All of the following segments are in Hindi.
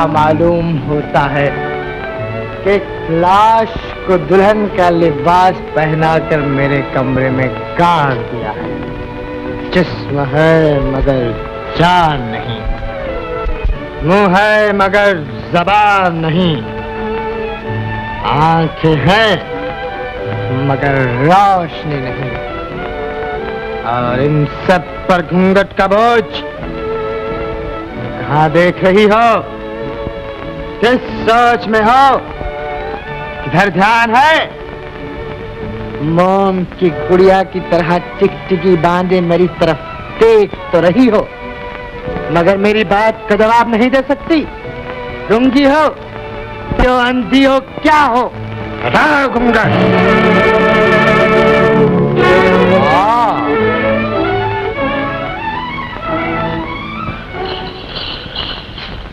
ऐसा मालूम होता है कि लाश को दुल्हन का लिबास पहनाकर मेरे कमरे में गाड़ दिया है। जिस्म है मगर जान नहीं, मुंह है मगर ज़बान नहीं, आंखें हैं मगर रोशनी नहीं, और इन सब पर घूंघट का बोझ। कहाँ देख रही हो? किस सोच में हो? किधर ध्यान है? मोम की गुड़िया की तरह टिकटिकी बांधे मेरी तरफ देख तो रही हो, मगर मेरी बात का जवाब नहीं दे सकती। गूंगी हो, क्यों अंधी हो, क्या हो? हटाओ घूंघट।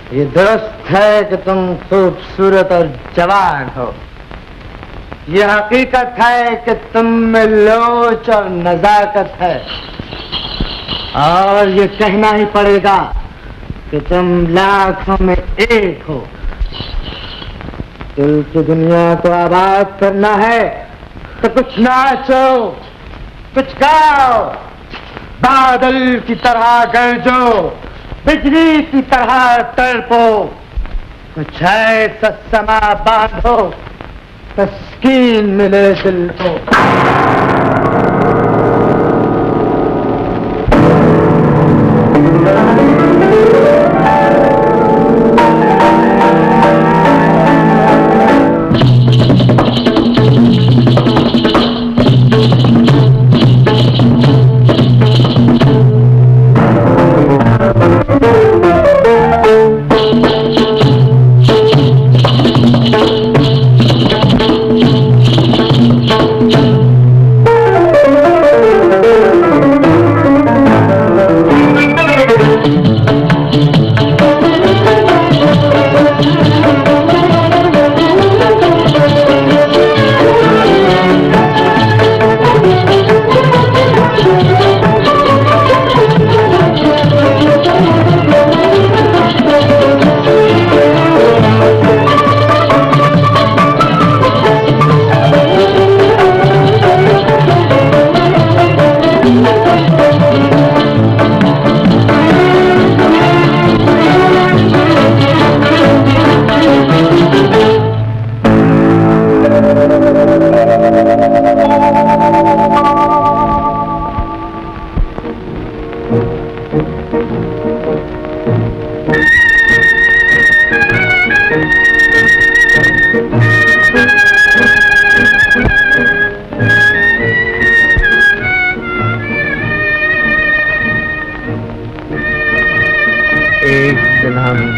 ये दुरुस्त है कि तुम खूबसूरत और जवान हो। ये हकीकत है कि तुम में लोच और नजाकत है, और ये कहना ही पड़ेगा कि तुम लाखों में एक हो। दिल की दुनिया को आबाद करना है तो कुछ नाचो, कुछ गाओ, बादल की तरह गरजो, बिजली की तरह तड़पो, कुछ ऐसा समा बांधो तस्कीन मिले दिल को।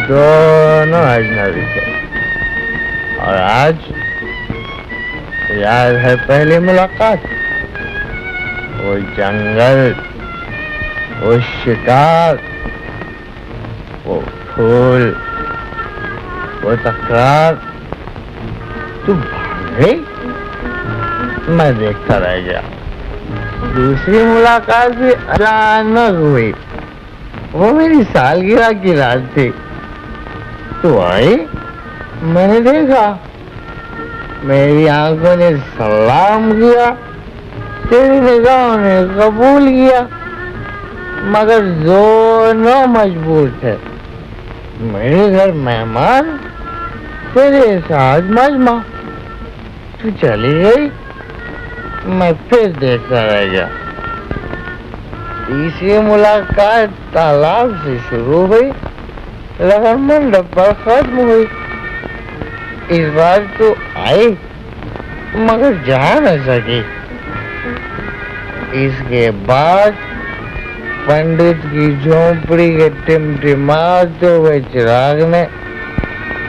दोनों अजनबी थे, और आज याद है पहली मुलाकात। वो जंगल, वो शिकार, वो फूल, वो तकरार। तू भाग गई, मैं देखता रह गया। दूसरी मुलाकात भी अचानक हुई। वो मेरी सालगिरह की रात थी। तू आई, मैंने देखा, मेरी आंखों ने सलाम किया, तेरी निगाहों ने कबूल किया, मगर दोनों मजबूर थे। मेरे घर मेहमान, तेरे साथ मजमा। तू चली गई, मैं फिर देखता रह गया। तीसरी मुलाकात तालाब से शुरू हुई, लगन मंडप पर खत्म हुई। इस बार तो आई, मगर जा न सकी। इसके बाद पंडित की झोंपड़ी के टिमटिमाते हुए चिराग ने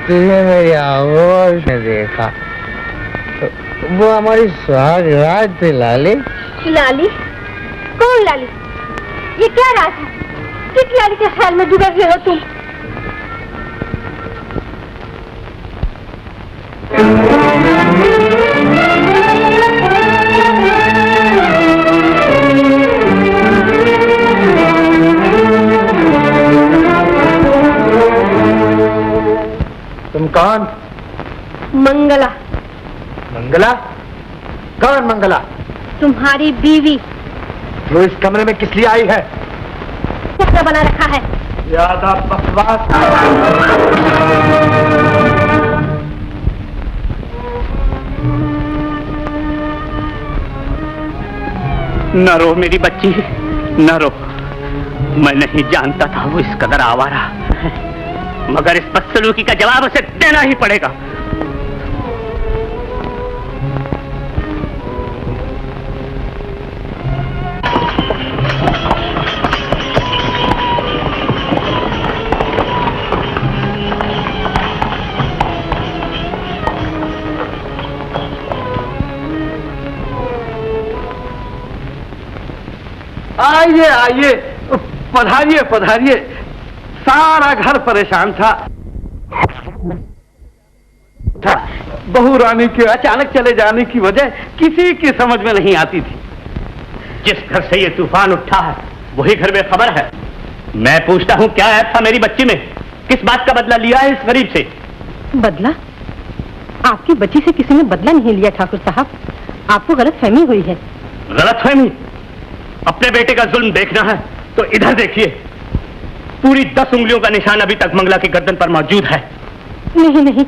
तुझे मेरी आवाज में देखा। वो हमारी सुहाग रात थी लाली। लाली? कौन लाली? ये क्या रात है? किस लाली के ख्याल में डूबे हुए हो तुम? कौन? मंगला। मंगला? कौन मंगला? तुम्हारी बीवी। वो इस कमरे में किस लिए आई है? क्या बना रखा है? ज्यादा बकवास। न रो मेरी बच्ची, न रो। मैं नहीं जानता था वो इस कदर आवारा है, मगर इस बदसलूकी का जवाब उसे देना ही पड़ेगा। आइए आइए, पधारिए पधारिए। सारा घर परेशान था। बहू रानी के अचानक चले जाने की वजह किसी की समझ में नहीं आती थी। जिस घर से ये तूफान उठा है वही घर में खबर है। मैं पूछता हूँ, क्या ऐप था मेरी बच्ची में? किस बात का बदला लिया है इस गरीब से? बदला? आपकी बच्ची से किसी ने बदला नहीं लिया ठाकुर साहब, आपको गलतफहमी हुई है। गलतफहमी? अपने बेटे का जुल्म देखना है तो इधर देखिए, पूरी 10 उंगलियों का निशान अभी तक मंगला की गर्दन पर मौजूद है। नहीं नहीं,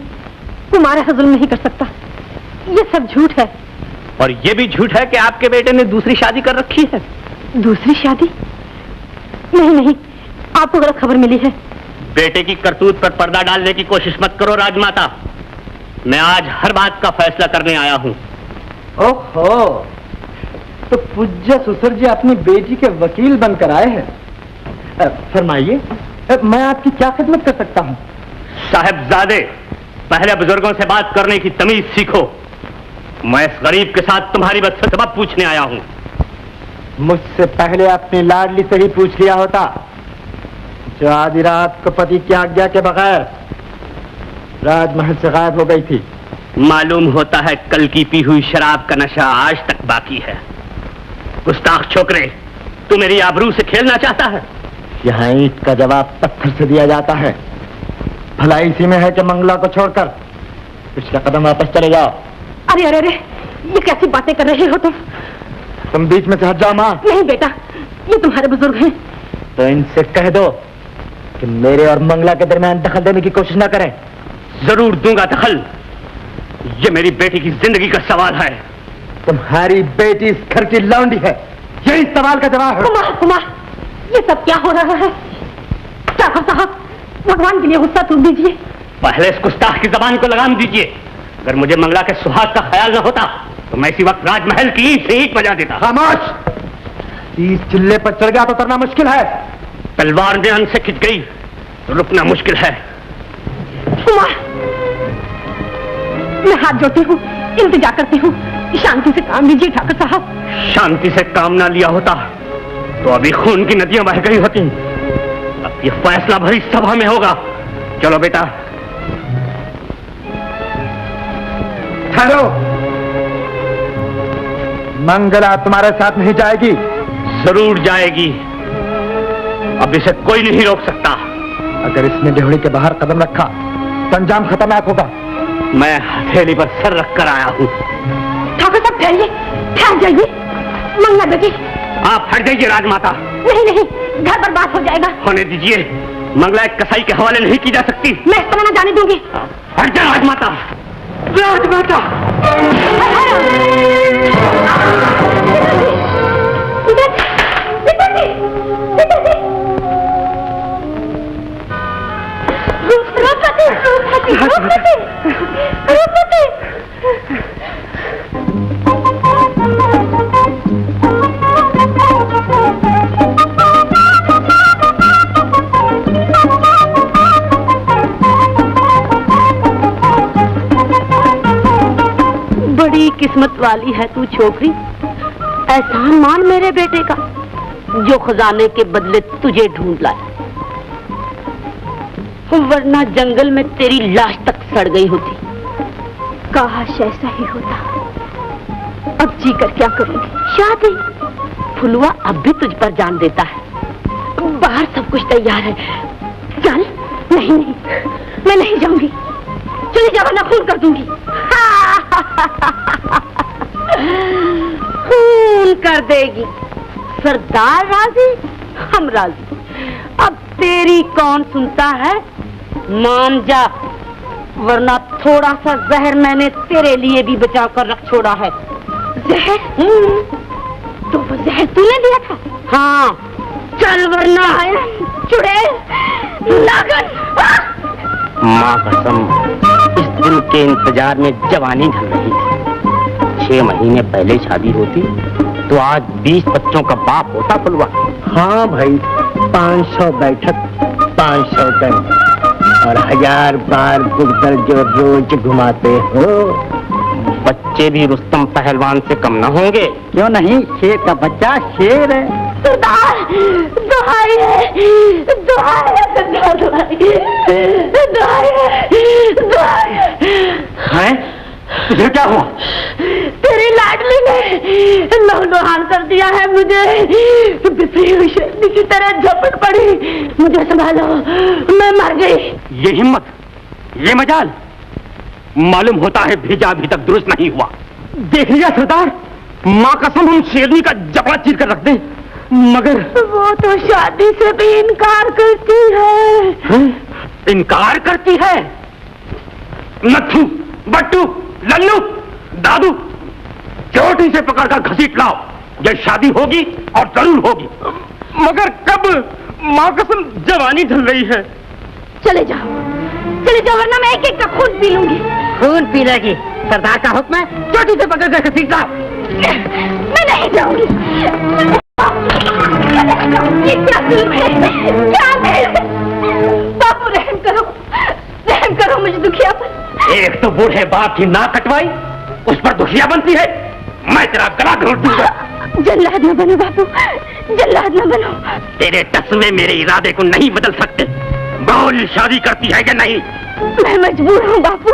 कुमार ऐसा जुल्म नहीं कर सकता, ये सब झूठ है। और ये भी झूठ है कि आपके बेटे ने दूसरी शादी कर रखी है। दूसरी शादी? नहीं नहीं, आपको गलत खबर मिली है। बेटे की करतूत पर पर्दा डालने की कोशिश मत करो राजमाता। मैं आज हर बात का फैसला करने आया हूँ। ओहो, तो पूज्य ससुर जी अपनी बेटी के वकील बनकर आए हैं। फरमाइए, मैं आपकी क्या खिदमत कर सकता हूँ? साहिबजादे, पहले बुजुर्गों से बात करने की तमीज सीखो। मैं इस गरीब के साथ तुम्हारी बात से सबब पूछने आया हूँ। मुझसे पहले अपनी लाडली से ही पूछ लिया होता, जो आधी रात को पति की आज्ञा के बगैर राजमहल से गायब हो गई थी। मालूम होता है कल की पी हुई शराब का नशा आज तक बाकी है। गुस्ताख छोकरे, तू मेरी आबरू से खेलना चाहता है? यहाँ ईंट का जवाब पत्थर से दिया जाता है। भलाई इसी में है कि मंगला को छोड़कर पिछला कदम वापस चले जाओ। अरे अरे अरे, ये कैसी बातें कर रहे हो तुम बीच में से हट जाओ। माँ नहीं बेटा, ये तुम्हारे बुजुर्ग हैं। तो इनसे कह दो कि मेरे और मंगला के दरमियान दखल देने की कोशिश ना करें। जरूर दूंगा दखल, ये मेरी बेटी की जिंदगी का सवाल है। तुम्हारी बेटी इस घर की लौंडी है, यही सवाल का जवाब है। कुमार कुमार, ये सब क्या हो रहा है? ठाकुर साहब, भगवान के लिए गुस्सा तूल दीजिए। पहले इस गुस्ताख की जबान को लगाम दीजिए। अगर मुझे मंगला के सुहाग का ख्याल न होता तो मैं इसी वक्त राजमहल की ईंट से ईंट बजा देता। खामोश! 30 चिल्ले पर चढ़ गया तो उतरना मुश्किल है। तलवार में अंत से खिंच गई तो रुकना मुश्किल है। कुमार, मैं हाथ जोड़ती हूँ, इंतजा करती हूँ, शांति से काम लीजिए ठाकुर साहब। शांति से काम ना लिया होता तो अभी खून की नदियां बह गई होती। अब ये फैसला भरी सभा में होगा। चलो बेटा। ठहरो, मंगला तुम्हारे साथ नहीं जाएगी। जरूर जाएगी, अब इसे कोई नहीं रोक सकता। अगर इसने डेहड़ी के बाहर कदम रखा तो अंजाम खतरनाक होगा। मैं हथेली पर सर रखकर आया हूँ। ठाकुर साहब ठहरिए, ठहर जाइए। मंगला बेटी, आप हट जाइए राजमाता। नहीं नहीं, घर बर्बाद हो जाएगा। होने दीजिए, मंगला एक कसाई के हवाले नहीं की जा सकती। मैं इस तरह न जाने दूंगी। हट जा राजमाता। राजमाता! बड़ी किस्मत वाली है तू छोकरी। एहसान मान मेरे बेटे का, जो खजाने के बदले तुझे ढूंढ लाया, वरना जंगल में तेरी लाश तक सड़ गई होती। काश ऐसा ही होता। अब जी कर क्या करूंगी? शादी? फुलवा अब भी तुझ पर जान देता है। बाहर सब कुछ तैयार है, चल। नहीं नहीं, मैं नहीं जाऊंगी। चली जा वरना खून कर दूंगी। खून कर देगी। सरदार राजी, हम राजी। अब तेरी कौन सुनता है? मान जा, वरना थोड़ा सा जहर मैंने तेरे लिए भी बचा कर रख छोड़ा है। जहर? तो वो जहर तूने दिया था? हाँ, चल वरना चुड़ैल, नागन। माँ कसम, इस दिन के इंतजार में जवानी ढल रही थी। 6 महीने पहले शादी होती तो आज 20 बच्चों का बाप होता फुलवा। हाँ भाई, 500 बैठक, 500 टन और 1000 बार बुगदर जो रोज घुमाते हो। बच्चे भी रुस्तम पहलवान से कम न होंगे। क्यों नहीं, शेर का बच्चा शेर है। सरदार, दुहाई है, दुहाई है सरदार, दुहाई, दुहाई है, दुहाई हैं? तुझे क्या हुआ? तेरी लाडली ने लहूलुहान कर दिया है मुझे। बिफरी हुई शेरनी की तरह झपट पड़ी। मुझे संभालो, मैं मर गई। ये हिम्मत, ये मजाल, मालूम होता है भेजा अभी तक दुरुस्त नहीं हुआ। देख लिया सरदार, माँ कसम हम शेरनी का जबड़ा चीर कर रख दें, मगर वो तो शादी से भी इनकार करती है। इनकार करती है? नत्थू, बट्टू, लल्लू, दादू, चोटी से पकड़कर घसीट लाओ। ये शादी होगी और जरूर होगी। मगर कब? माँ कसम जवानी ढल रही है। चले जाओ, चले जाओ, वरना मैं एक एक का खून पी लूंगी। खून पी लेगी? सरदार का हुक्म है, चोटी से पकड़कर घसीट लाओ। मैं नहीं जाऊंगी। ये क्या जुल्म है? क्या है? बापू रहम करो मुझे दुखिया पर। एक तो बूढ़े बाप की नाक कटवाई, उस पर दुखिया बनती है। मैं तेरा गला घोट दूंगा। जल्लाद न बनो बापू, जल्लाद न बनो। तेरे टसवे मेरे इरादे को नहीं बदल सकते। बोल, शादी करती है या नहीं? मैं मजबूर हूँ बापू,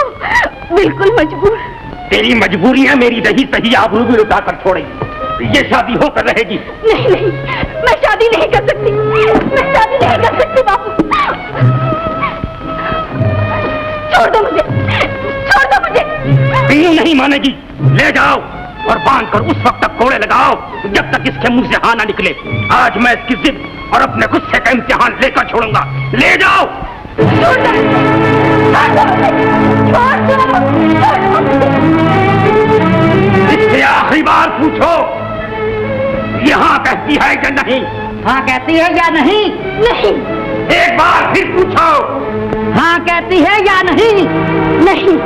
बिल्कुल मजबूर। तेरी मजबूरियां मेरी रही सही आबरू भी लुटा कर छोड़ेगी। ये शादी होकर रहेगी। नहीं नहीं, मैं शादी नहीं कर सकती, मैं शादी नहीं कर सकती बापू। छोड़ दो मुझे, छोड़ दो मुझे। तीनों नहीं मानेगी। ले जाओ और बांध कर उस वक्त तक कोड़े लगाओ जब तक इसके मुंह से हाँ ना निकले। आज मैं इसकी जिद और अपने गुस्से का इम्तिहान लेकर छोड़ूंगा। ले जाओ। छोड़ दो, इससे आखिरी बार पूछो, यहाँ कहती है या नहीं? हाँ कहती है या नहीं? नहीं। एक बार फिर पूछो, हाँ कहती है या नहीं? नहीं।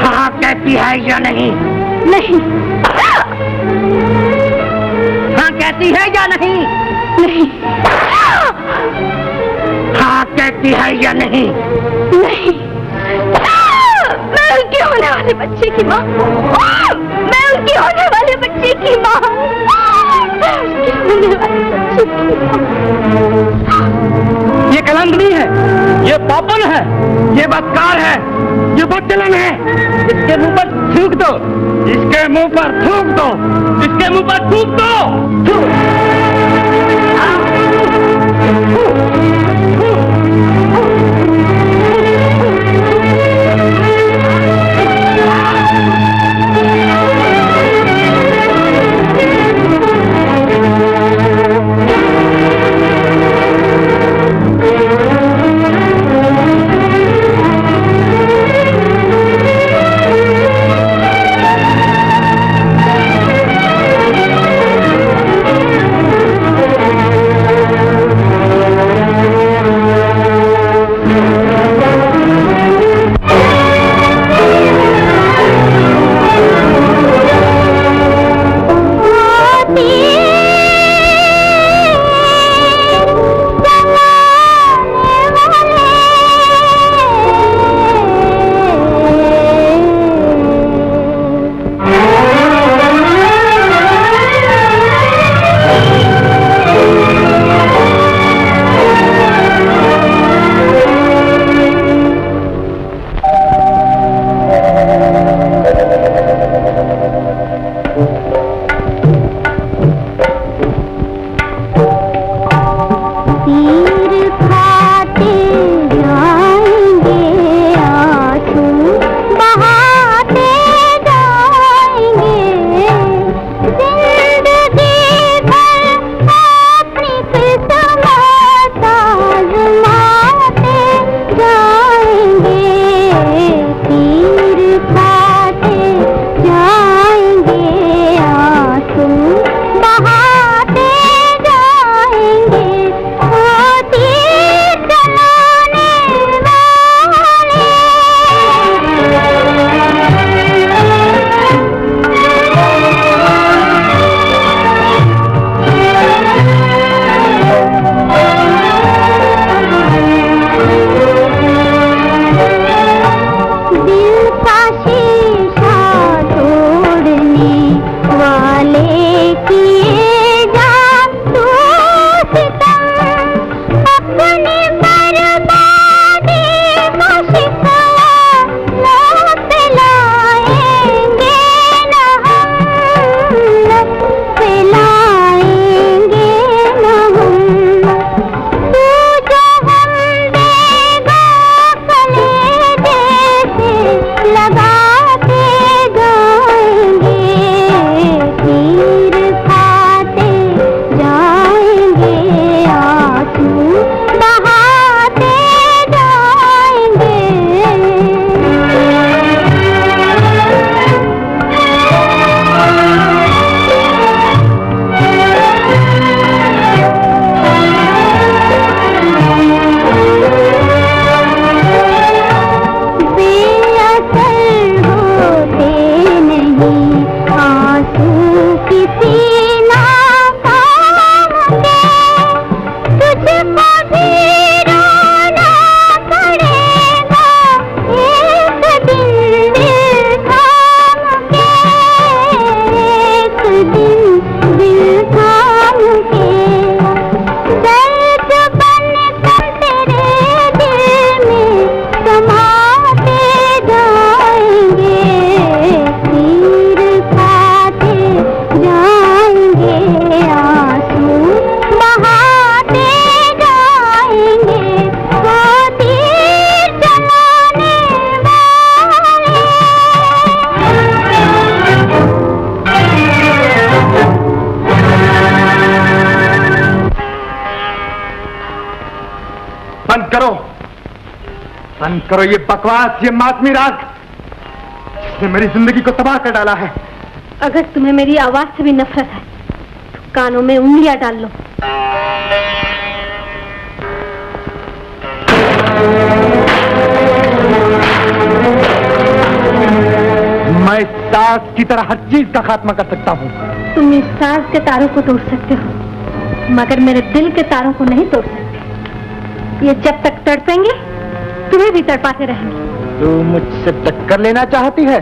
हाँ कहती है या नहीं? नहीं। हाँ कहती है या नहीं? नहीं। हाँ कहती है या नहीं? नहीं। मैं उनके होने वाले बच्चे की माँ, मैं उनके होने वाले बच्चे की माँ, मैं उनके होने वाले बच्चे की माँ। ये कलंक नहीं है, ये पापन है, ये बदकार है, ये बदचलन है। इसके मुंह पर थूक दो, इसके मुंह पर थूक दो, इसके मुंह पर थूक दो। बंद करो ये बकवास, ये मातमी राग जिसने मेरी जिंदगी को तबाह कर डाला है। अगर तुम्हें मेरी आवाज से भी नफरत है तो कानों में उंगलियां डाल लो। मैं साज की तरह हर चीज का खात्मा कर सकता हूँ। तुम इस साज के तारों को तोड़ सकते हो, मगर मेरे दिल के तारों को नहीं तोड़ सकते। ये जब तक तड़पेंगे तुम्हें भी तड़पाते रहेंगे। तू मुझसे टक्कर लेना चाहती है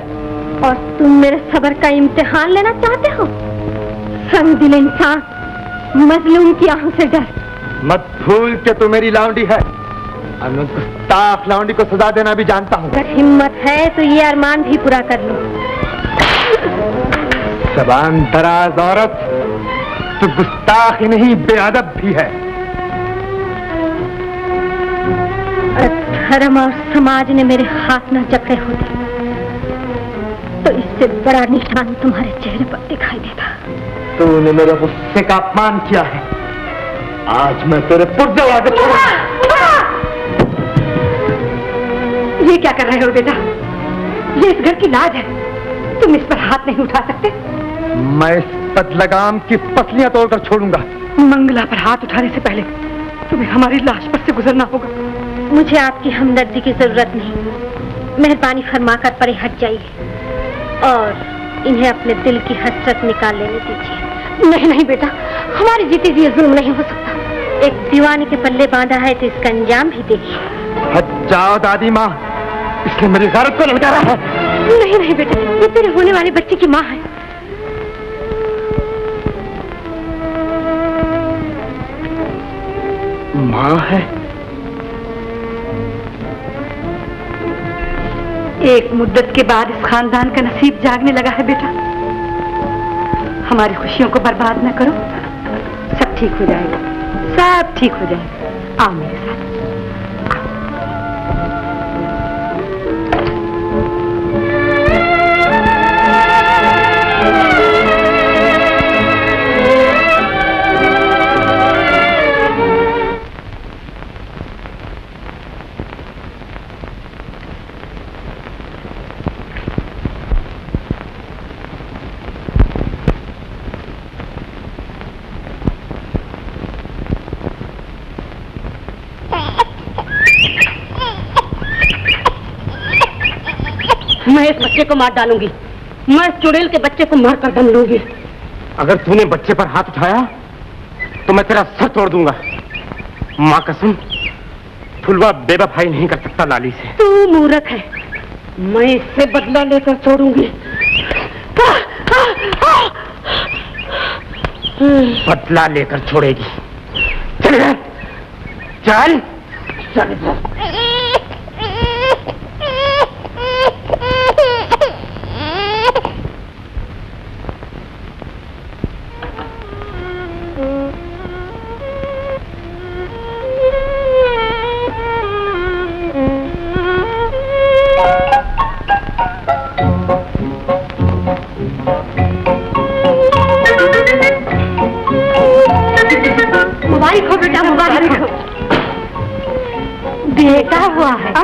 और तुम मेरे सब्र का इम्तिहान लेना चाहते हो। संगदिल इंसान, मजलूम की आंखों से डर। मत भूल के तू मेरी लौंडी है और मैं गुस्ताख लौंडी को सजा देना भी जानता हूँ। अगर हिम्मत है तो ये अरमान भी पूरा कर लो। ज़बान दराज औरत, तू गुस्ताख ही नहीं बेअदब भी है। धर्म और समाज ने मेरे हाथ न जकड़े होते तो इससे बड़ा निशान तुम्हारे चेहरे पर दिखाई देता। तूने मेरे गुस्से का अपमान किया है, आज मैं तेरे पुर्जे आगे ये क्या कर रहे हो बेटा? ये इस घर की लाज है, तुम इस पर हाथ नहीं उठा सकते। मैं इस बदलगाम की पसलियां तोड़कर छोड़ूंगा। मंगला पर हाथ उठाने से पहले तुम्हें हमारी लाश पर से गुजरना होगा। मुझे आपकी हमदर्दी की जरूरत नहीं, मेहरबानी फरमाकर परे हट जाइए और इन्हें अपने दिल की हसरत निकाल लेने दीजिए। नहीं नहीं बेटा, हमारी जीती हुई जुल्म नहीं हो सकता। एक दीवानी के पल्ले बांधा है तो इसका अंजाम भी देखिए। हट जाओ दादी माँ, इसने मेरी गैरत को ललकारा है। नहीं नहीं बेटा, ये तेरे होने वाले बच्चे की माँ है। माँ है? एक मुद्दत के बाद इस खानदान का नसीब जागने लगा है बेटा। हमारी खुशियों को बर्बाद न करो, सब ठीक हो जाएगा, सब ठीक हो जाएगा। आओ मेरे साथ। मैं इस बच्चे को मार डालूंगी, मैं इस चुड़ैल के बच्चे को मारकर दम लूंगी। अगर तूने बच्चे पर हाथ उठाया तो मैं तेरा सर तोड़ दूंगा। माँ कसम, फुलवा बेवफाई नहीं कर सकता लाली से। तू मूर्ख है, मैं इससे बदला लेकर छोड़ूंगी। बदला लेकर छोड़ेगी? चल चल चल। मुबारक हो बेटा, मुबारक हो। बेटा हुआ है।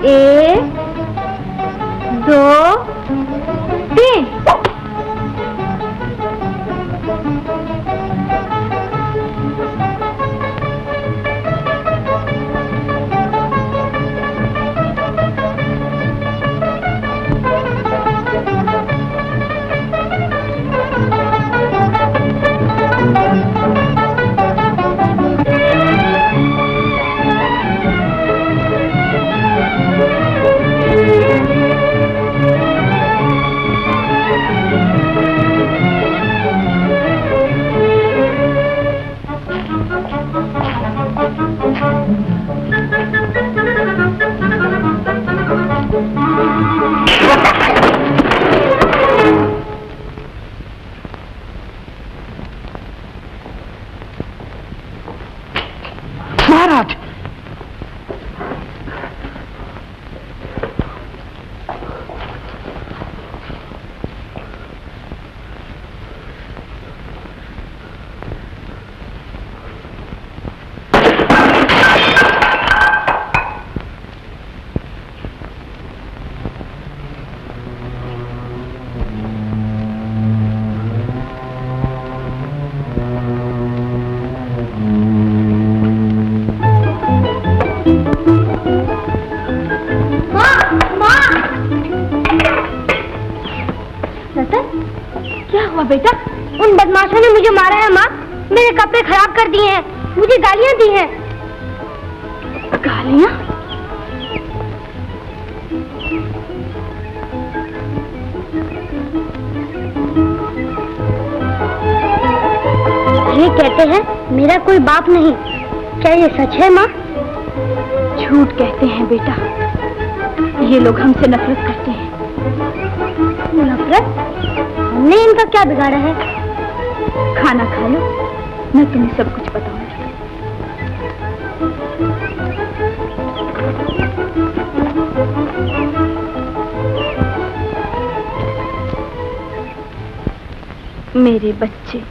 एक, दो, तीन। महाराज, बेटा, उन बदमाशों ने मुझे मारा है माँ। मेरे कपड़े खराब कर दिए हैं, मुझे गालियाँ दी हैं। गालियाँ? ये कहते हैं मेरा कोई बाप नहीं। क्या ये सच है माँ? झूठ कहते हैं बेटा। ये लोग हमसे नफरत करते हैं। नफरत? हमने इनका क्या बिगाड़ा है? खाना खा लो, मैं तुम्हें सब कुछ बताऊंगी। मेरे बच्चे,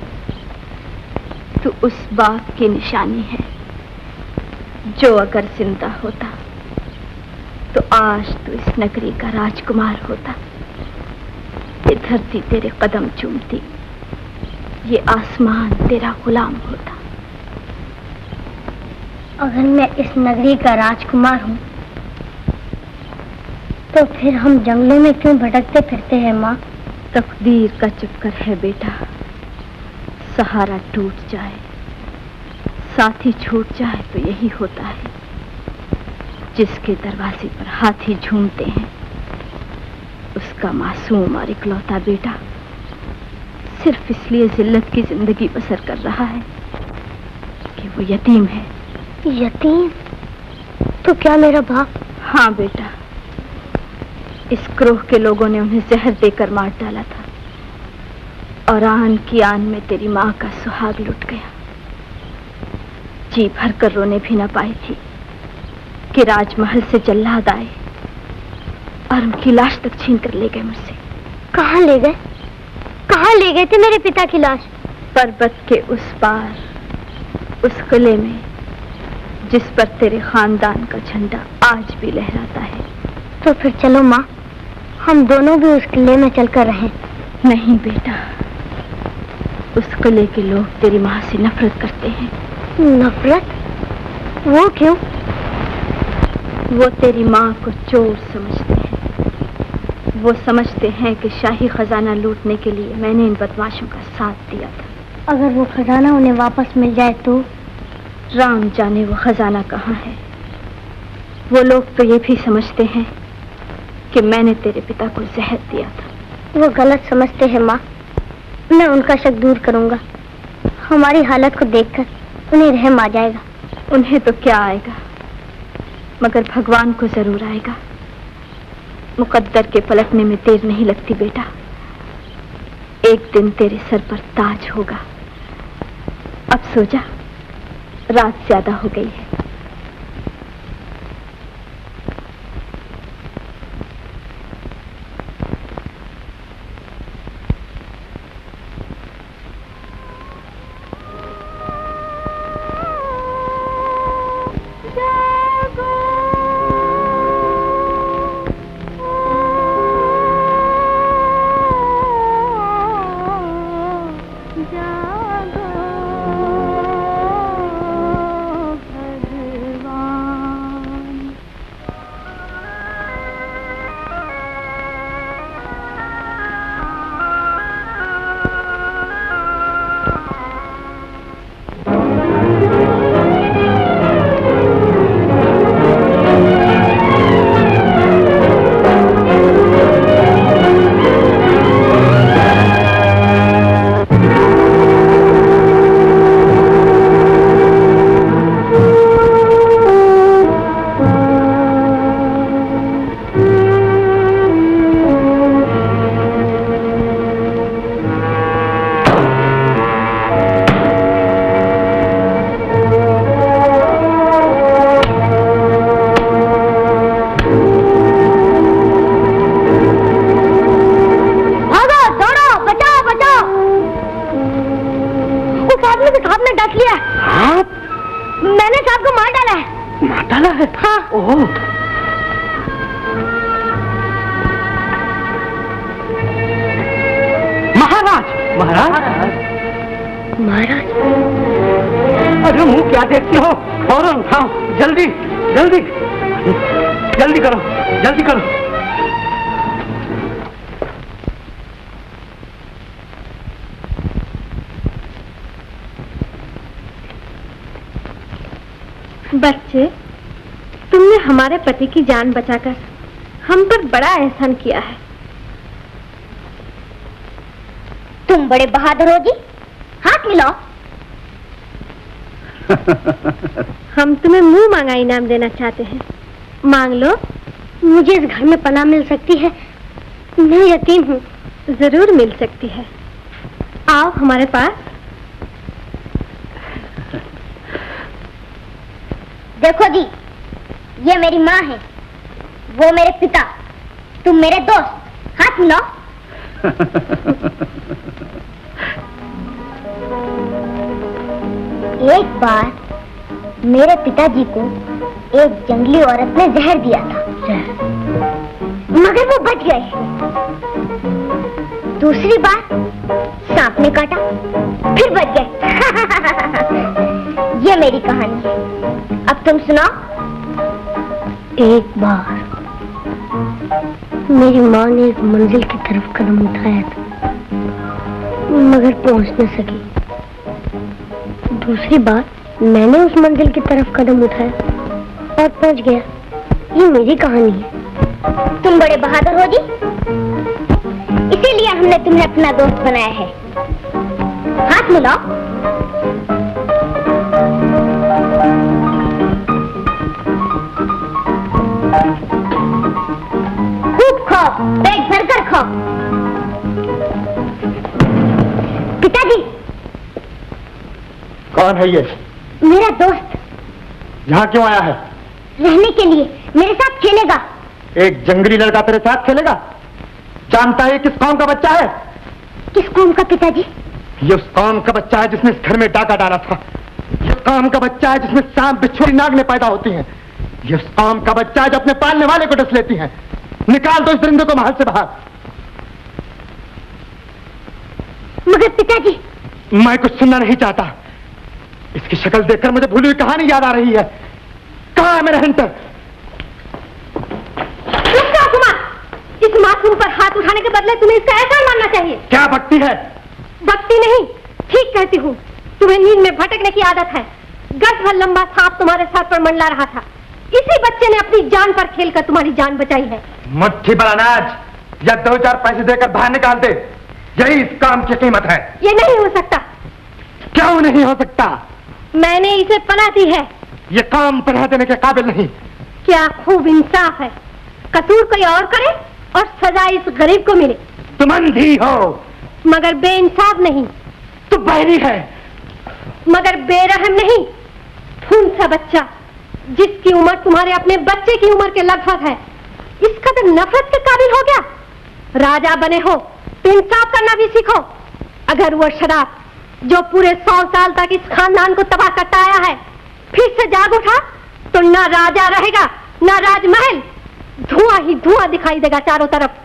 तू उस बाप की निशानी है जो अगर जिंदा होता तो आज तू इस नगरी का राजकुमार होता। ये धरती तेरे कदम चूमती, ये आसमान तेरा गुलाम होता। अगर मैं इस नगरी का राजकुमार हूँ तो फिर हम जंगलों में क्यों भटकते फिरते हैं माँ? तकदीर का चक्कर है बेटा। सहारा टूट जाए, साथी छूट जाए तो यही होता है। जिसके दरवाजे पर हाथी झूमते हैं उसका मासूम और इकलौता बेटा सिर्फ इसलिए जिल्लत की जिंदगी बसर कर रहा है कि वो यतीम है। यतीम? तो क्या मेरा बाप? हाँ बेटा, इस क्रोह के लोगों ने उन्हें जहर देकर मार डाला था और आन की आन में तेरी माँ का सुहाग लुट गया। जी भर कर रोने भी न पाई थी कि राजमहल से जल्लाद आए और उनकी लाश तक छीन कर ले गए मुझसे। कहाँ ले गए? कहाँ ले गए थे मेरे पिता की लाश? पर्वत के उस पार, उस किले में जिस पर तेरे खानदान का झंडा आज भी लहराता है। तो फिर चलो माँ, हम दोनों भी उस किले में चलकर रहें। नहीं बेटा, उस किले के लोग तेरी माँ से नफरत करते हैं। नफरत? वो क्यों? वो तेरी माँ को चोर समझते हैं। वो समझते हैं कि शाही खजाना लूटने के लिए मैंने इन बदमाशों का साथ दिया था। अगर वो खजाना उन्हें वापस मिल जाए तो? राम जाने वो खजाना कहाँ है। वो लोग तो ये भी समझते हैं कि मैंने तेरे पिता को जहर दिया था। वो गलत समझते हैं माँ, मैं उनका शक दूर करूंगा। हमारी हालत को देखकर उन्हें रहम आ जाएगा। उन्हें तो क्या आएगा, मगर भगवान को जरूर आएगा। मुकद्दर के पलटने में देर नहीं लगती बेटा। एक दिन तेरे सर पर ताज होगा। अब सो जा, रात ज्यादा हो गई है। बच्चे, तुमने हमारे पति की जान बचाकर हम पर बड़ा एहसान किया है। तुम बड़े बहादुर हो जी, हाथ मिलाओ। हम तुम्हें मुंह मांगा इनाम देना चाहते हैं, मांग लो। मुझे इस घर में पनाह मिल सकती है? मैं यतीम हूँ। जरूर मिल सकती है, आओ हमारे पास। देखो जी, ये मेरी माँ है, वो मेरे पिता, तुम मेरे दोस्त। हाथ मिलाओ। एक बार मेरे पिताजी को एक जंगली औरत ने जहर दिया था, मगर वो बच गए। दूसरी बार सांप ने काटा, फिर बच गए। ये मेरी कहानी है, अब तुम सुनाओ। एक बार मेरी माँ ने एक मंजिल की तरफ कदम उठाया था, मगर पहुंच न सकी। दूसरी बार मैंने उस मंजिल की तरफ कदम उठाया और पहुंच गया। ये मेरी कहानी है। तुम बड़े बहादुर हो जी, इसीलिए हमने तुम्हें अपना दोस्त बनाया है। हाथ मिलाओ। खूब खाओ, पेट भरकर खाओ। पिताजी। कौन है ये? मेरा दोस्त। यहाँ क्यों आया है? रहने के लिए, मेरे साथ खेलेगा। एक जंगली लड़का तेरे साथ खेलेगा? जानता है किस कौम का बच्चा है? किस कौम का पिताजी? ये उस कौम का बच्चा है जिसने इस घर में डाका डाला था। ये उस कौम का बच्चा है जिसमें सांप बिच्छू नागने पैदा होती हैं। ये उस कौम का बच्चा है जो अपने पालने वाले को डस लेती हैं। निकाल दो इस दरिंदे को महल से बाहर। मगर पिताजी। मैं कुछ सुनना नहीं चाहता। इसकी शक्ल देखकर मुझे भूली हुई कहानी याद आ रही है। कहाँ है मेरा हंटर? इस मासूम पर हाथ उठाने के बदले तुम्हें इसका एहसान मानना चाहिए। क्या भक्ति है? भक्ति नहीं, ठीक कहती हूँ। तुम्हें नींद में भटकने की आदत है। गज भर लंबा सांप तुम्हारे सर पर मंडला रहा था, इसी बच्चे ने अपनी जान पर खेलकर तुम्हारी जान बचाई है। मुट्ठी भर अनाज या 2-4 पैसे देकर बाहर निकाल दे, यही इस काम की कीमत है। ये नहीं हो सकता। क्यों नहीं हो सकता? मैंने इसे पनाह दी है। ये काम पनाह देने के काबिल नहीं। क्या खूब इंसाफ है, कसूर कोई और करे और सजा इस गरीब को मिले। तुम अंधी हो, मगर बेइंसाफ नहीं। तू बहरी है मगर बेरहम नहीं। खून सा बच्चा जिसकी उम्र तुम्हारे अपने बच्चे की उम्र के लगभग है, इस कदर नफरत के काबिल हो गया। राजा बने हो तो इंसाफ करना भी सीखो। अगर वो शराब जो पूरे 100 साल तक इस खानदान को तबाह करता आया है फिर से जाग उठा तो ना राजा रहेगा ना राजमहल, धुआं ही धुआं दिखाई देगा चारों तरफ।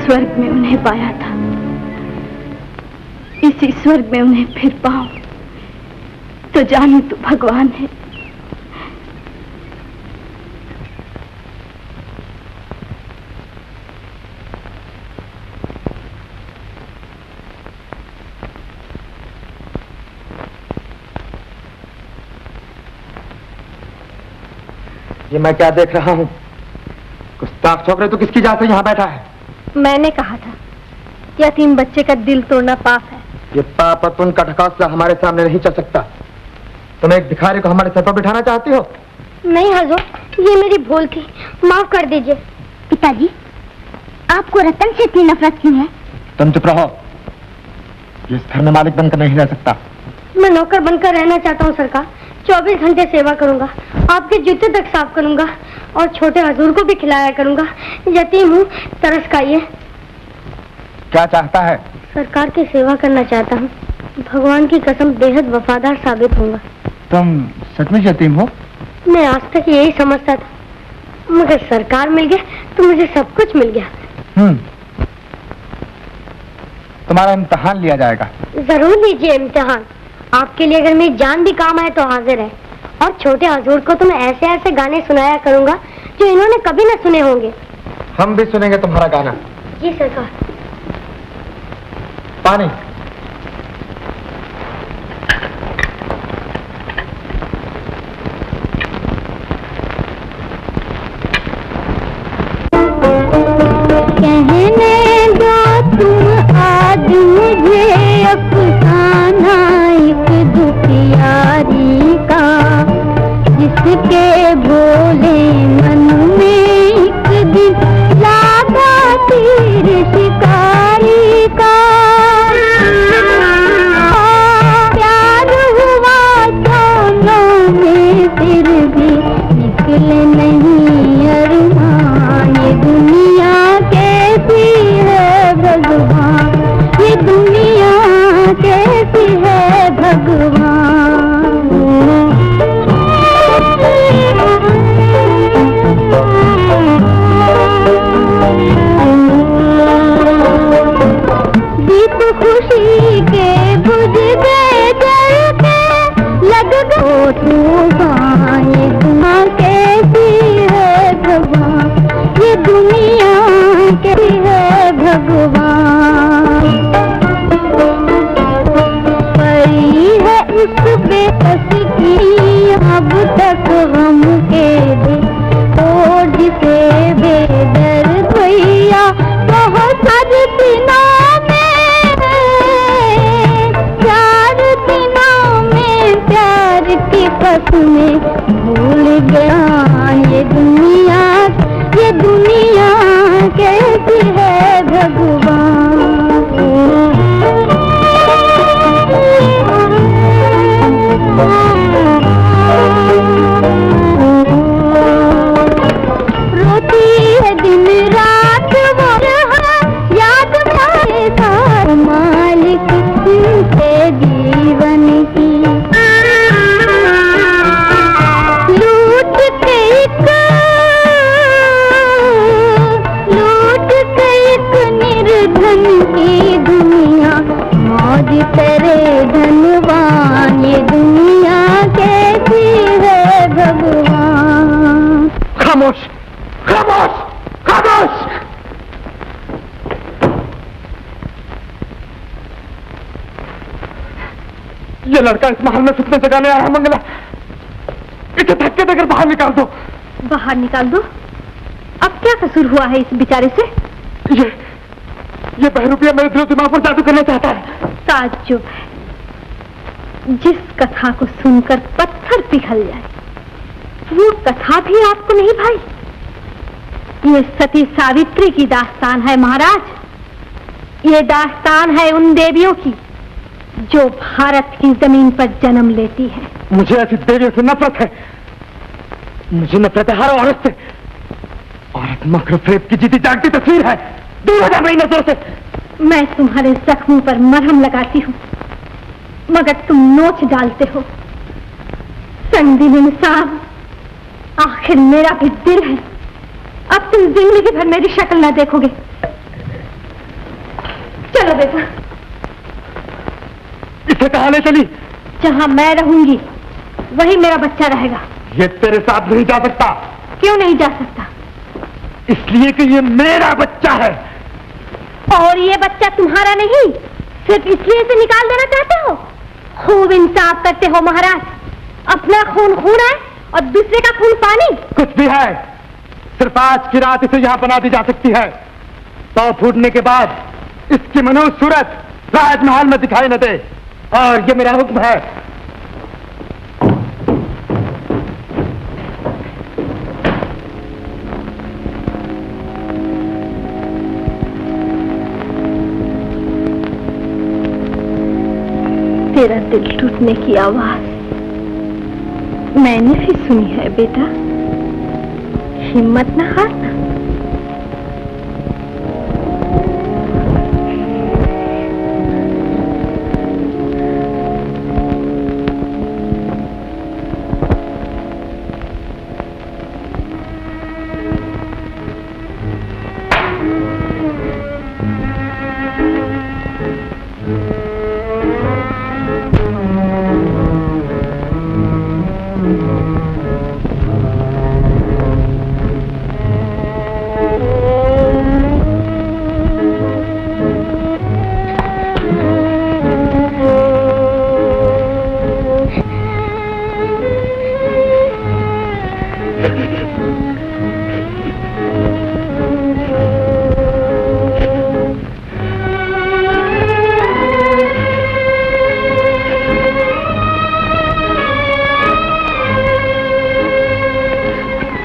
स्वर्ग में उन्हें पाया था, इसी स्वर्ग में उन्हें फिर पाऊं तो जानू तू भगवान है। ये मैं क्या देख रहा हूँ? गुस्ताख छोकरे, तू किसकी जात से यहाँ बैठा है? मैंने कहा था यतीम बच्चे का दिल तोड़ना पाप है। ये पाप और पुण्य का ढकोसला हमारे सामने नहीं चल सकता। तुम एक भिखारी को हमारे सर पर बिठाना चाहती हो? नहीं हुजूर, ये मेरी भूल थी, माफ कर दीजिए। पिताजी, आपको रतन से इतनी नफरत क्यों है? तुम चुप रहो। इस घर में मालिक बनकर नहीं रह सकता। मैं नौकर बनकर रहना चाहता हूँ सरकार। 24 घंटे सेवा करूंगा, आपके जूते तक साफ करूंगा और छोटे हजूर को भी खिलाया करूंगा। यतीम हूँ, तरस खाइए। क्या चाहता है? सरकार की सेवा करना चाहता हूँ। भगवान की कसम बेहद वफादार साबित होऊंगा। तुम सच में यतीम हो? मैं आज तक यही समझता था, मगर सरकार मिल गया तो मुझे सब कुछ मिल गया। तुम्हारा इम्तिहान लिया जाएगा। जरूर लीजिए इम्तिहान। आपके लिए अगर मेरी जान भी काम आए तो हाजिर है। और छोटे हजूर को तो मैं ऐसे ऐसे गाने सुनाया करूंगा जो इन्होंने कभी न सुने होंगे। हम भी सुनेंगे तुम्हारा गाना। जी सरकार। पानी। कहने दो तुम आज मुझे अफसाना एक दुखियारी का, जिसके भोले मन में एक दिन लागा तीर शिकारी का। प्यार हुआ दोनों में फिर भी निकले नहीं अरमान। ये दुनिया कैसी है भगवान, ये दुनिया कैसी है भगवान। फस में भूल गया ये दुनिया कैसी है भगवान। रोती है दिन रात वो यहाँ याद पाए सार मालिक से जीवन की। लूट के एक निर्धन की दुनिया मौज करे धनवान ये दुनिया कैसी है भगवान। खामोश खामोश खामोश। ये लड़का इस महल में फितने जगाने आया है मंगला। इसे धक्के देकर बाहर निकाल दो। बाहर निकाल दो? अब क्या कसूर हुआ है इस बेचारे से? ये बहरूपिया मेरे दिलो दिमाग पर जादू करना चाहता है। ताज्जुब है, जिस कथा को सुनकर पत्थर पिघल जाए वो कथा भी आपको नहीं भाई। ये सती सावित्री की दास्तान है महाराज। ये दास्तान है उन देवियों की जो भारत की जमीन पर जन्म लेती है। मुझे ऐसी देवियों से नफरत है। मुझे नफरत है हर औरत से। औरत मकर फेब की जीती जागती तस्वीर है। दूर हो जा मेरी नजर से। मैं तुम्हारे जख्मों पर मरहम लगाती हूँ मगर तुम नोच डालते हो। संगदिल इंसान, आखिर मेरा भी दिल है। अब तुम जिंदगी भर मेरी शक्ल ना देखोगे। चलो बेटा। इसे कहाँ ले चली? जहाँ मैं रहूंगी वही मेरा बच्चा रहेगा। ये तेरे साथ नहीं जा सकता। क्यों नहीं जा सकता? इसलिए कि ये मेरा बच्चा है। और ये बच्चा तुम्हारा नहीं, सिर्फ इसलिए इसे निकाल देना चाहते हो? खूब इंसाफ करते हो महाराज। अपना खून खून है और दूसरे का खून पानी। कुछ भी है, सिर्फ आज की रात इसे यहाँ बना दी जा सकती है। पाँव फूटने के बाद इसकी मनोज सूरत राजमहल में दिखाई न दे। और ये मेरा हुक्म है। तेरा दिल टूटने की आवाज मैंने भी सुनी है बेटा। हिम्मत न हारना।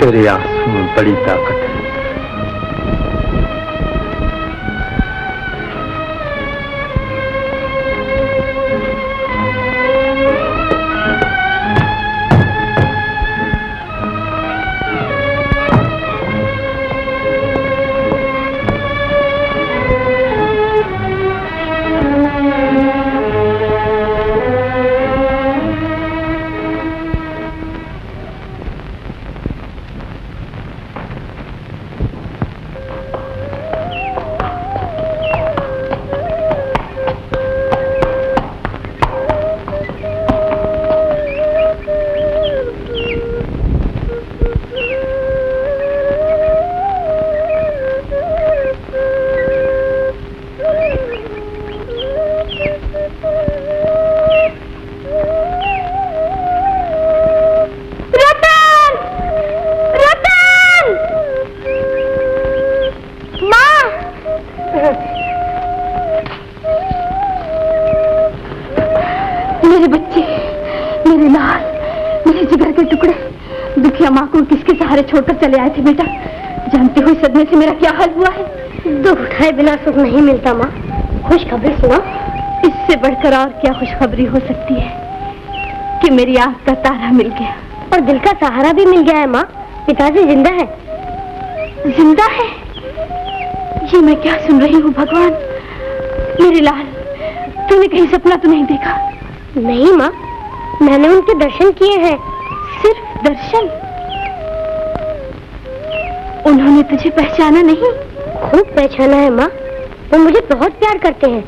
तेरे आंसू में बड़ी ताकत है। मेरे जिगर के टुकड़े दुखिया माँ को किसके सहारे छोड़कर चले आए थे बेटा। जानते हो सदमे से मेरा क्या हाल हुआ है। दुख उठाए बिना सुख नहीं मिलता माँ, खुशखबरी सुनो। इससे बढ़कर और क्या खुशखबरी हो सकती है कि मेरी आंख का तारा मिल गया और दिल का सहारा भी मिल गया है माँ। पिताजी जिंदा है। जिंदा है? ये मैं क्या सुन रही हूँ भगवान। मेरे लाल, तूने कहीं सपना तो नहीं देखा? नहीं माँ, मैंने उनके दर्शन किए हैं। सिर्फ दर्शन? उन्होंने तुझे पहचाना नहीं? खूब पहचाना है माँ, वो मुझे बहुत प्यार करते हैं।